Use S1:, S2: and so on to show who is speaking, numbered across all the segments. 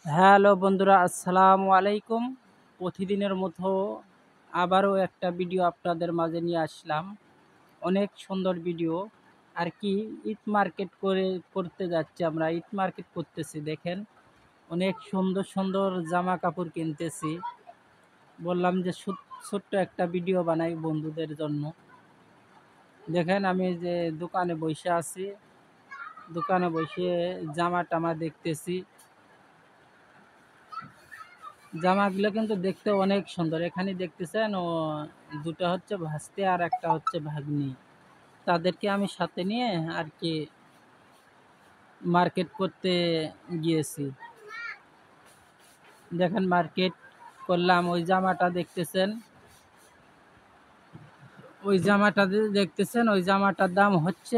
S1: Hello বন্ধুরা, আসসালামু আলাইকুম। প্রতিদিনের মতো আবারও একটা ভিডিও আপনাদের মাঝে নিয়ে আসলাম। অনেক সুন্দর ভিডিও আর কি। ঈদ মার্কেট করতে যাচ্ছি আমরা, ঈদ মার্কেট করতেছি। দেখেন অনেক সুন্দর সুন্দর জামা কাপড় কিনতেছি। বললাম যে ছোট্ট একটা ভিডিও বানাই বন্ধুদের জন্য। দেখেন আমি যে দোকানে বসে আছি, দোকানে বসে জামা টামা দেখতেছি। জামাগুলো কিন্তু দেখতে অনেক সুন্দর। এখানে দেখতেছেন ও দুটো হচ্ছে ভাস্তি আর একটা হচ্ছে ভাগ্নি। তাদেরকে আমি সাথে নিয়ে আর কি মার্কেট করতে গিয়েছি। দেখেন মার্কেট করলাম। ওই জামাটা দেখতেছেন, ওই জামাটার দাম হচ্ছে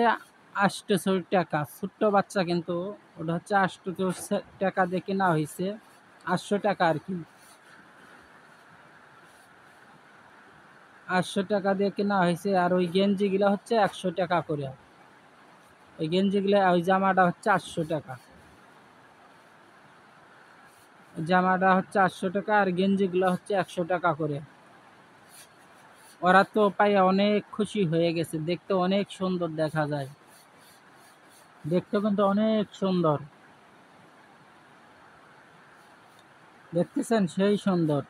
S1: ৮০০ টাকা। ছোট্ট বাচ্চা কিন্তু ওটা হচ্ছে ৮০০ টাকা দিয়ে কেনা হয়েছে, ৮০০ টাকা আর কি। ৮০০ টাকা দিয়ে কেনা হয়েছে। আর ওই গেঞ্জিগুলো হচ্ছে ১০০ টাকা করে। ওই গেঞ্জিগুলো, ওই জামাটা হচ্ছে ৮০০ টাকা। জামাটা হচ্ছে ৮০০ টাকা আর গেঞ্জিগুলো হচ্ছে ১০০ টাকা করে। ওরা তো পাইয়া অনেক খুশি হয়ে গেছে। দেখতে অনেক সুন্দর দেখা যায়, দেখতে কিন্তু অনেক সুন্দর। দেখতেছেন সেই সুন্দর।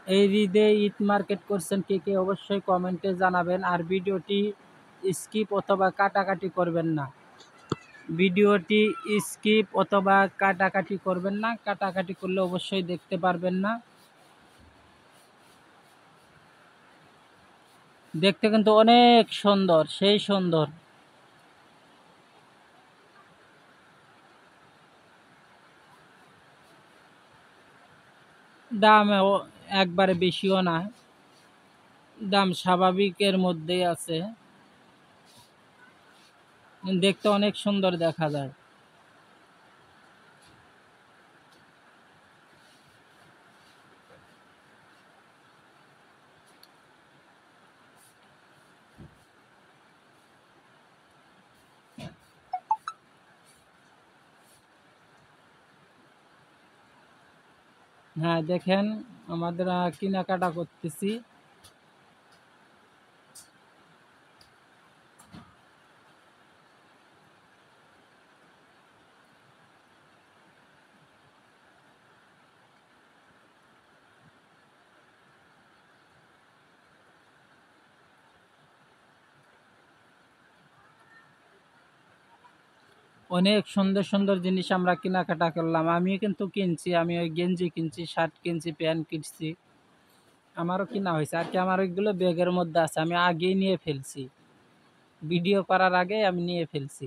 S1: এই ঈদে ঈদ মার্কেট করছেন কে কে অবশ্যই কমেন্টে জানাবেন। আর ভিডিওটি স্কিপ অথবা কাটাকাটি করবেন না। ভিডিওটি স্কিপ অথবা কাটাকাটি করবেন না। কাটাকাটি করলে অবশ্যই দেখতে পারবেন না। দেখতে কিন্তু অনেক সুন্দর, সেই সুন্দর। দাম একবারে বেশিও না, দাম স্বাভাবিকের মধ্যেই আছে। দেখতে অনেক সুন্দর দেখা যায়। হ্যাঁ দেখেন, আমাদের কেনাকাটা করতেছি। অনেক সুন্দর সুন্দর জিনিস আমরা কেনাকাটা করলাম। আমিও কিন্তু কিনছি, আমি ওই গেঞ্জি কিনছি, শার্ট কিনছি, প্যান্ট কিনছি। আমারও কিনা হয়েছে আর কি। আমার ওইগুলো ব্যাগের মধ্যে আছে, আমি আগেই নিয়ে ফেলছি। ভিডিও করার আগে আমি নিয়ে ফেলছি।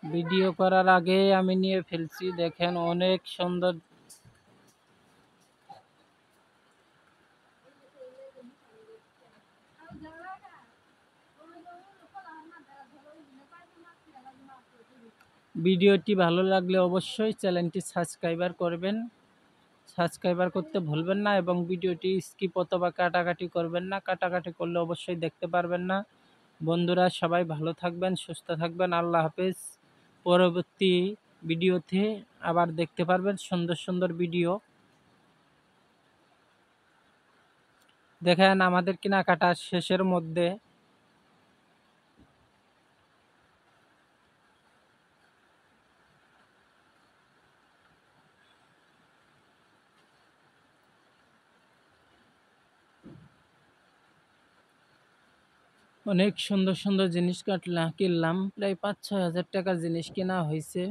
S1: ভিডিও করার আগে আমি নিয়ে ফেলছি। দেখেন অনেক সুন্দর। ভিডিওটি ভালো লাগলে অবশ্যই চ্যানেলটি সাবস্ক্রাইবার করবেন, সাবস্ক্রাইবার করতে ভুলবেন না। এবং ভিডিওটি স্কিপ অথবা কাটাকাটি করবেন না। কাটাকাটি করলে অবশ্যই দেখতে পারবেন না। বন্ধুরা সবাই ভালো থাকবেন, সুস্থ থাকবেন। আল্লাহ হাফেজ। পরবর্তী ভিডিওতে আবার দেখতে পারবেন সুন্দর সুন্দর ভিডিও। দেখেন আমাদের কেনাকাটা শেষের মধ্যে। অনেক সুন্দর সুন্দর জিনিস কিনলাম। প্রায় ৫-৬ হাজার টাকার জিনিস কেনা হয়েছে।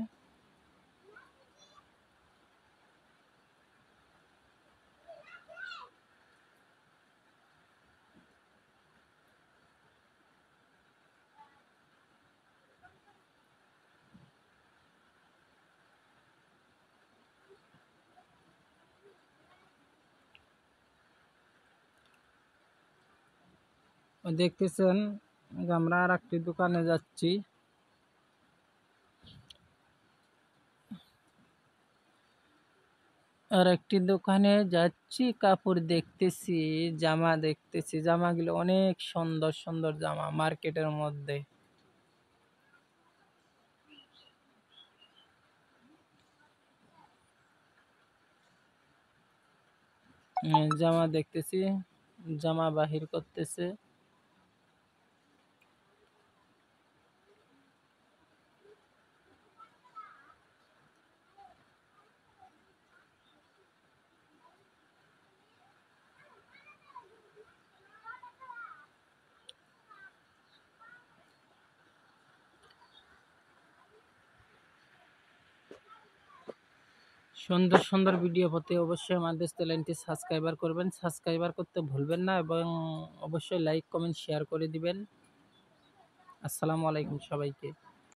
S1: দেখতেছেন আমরা আর একটি দোকানে যাচ্ছি। আর একটি দোকানে যাচ্ছি, কাপড় দেখতেছি, জামা দেখতেছি। জামাগুলো অনেক সুন্দর সুন্দর জামা মার্কেটের মধ্যে। জামা দেখতেছি, জামা বাহির করতেছে। সুন্দর সুন্দর ভিডিও পেতে অবশ্যই আমাদের চ্যানেলটি সাবস্ক্রাইবার করবেন, সাবস্ক্রাইবার করতে ভুলবেন না এবং অবশ্যই লাইক কমেন্ট শেয়ার করে দিবেন। আসসালামু আলাইকুম সবাইকে।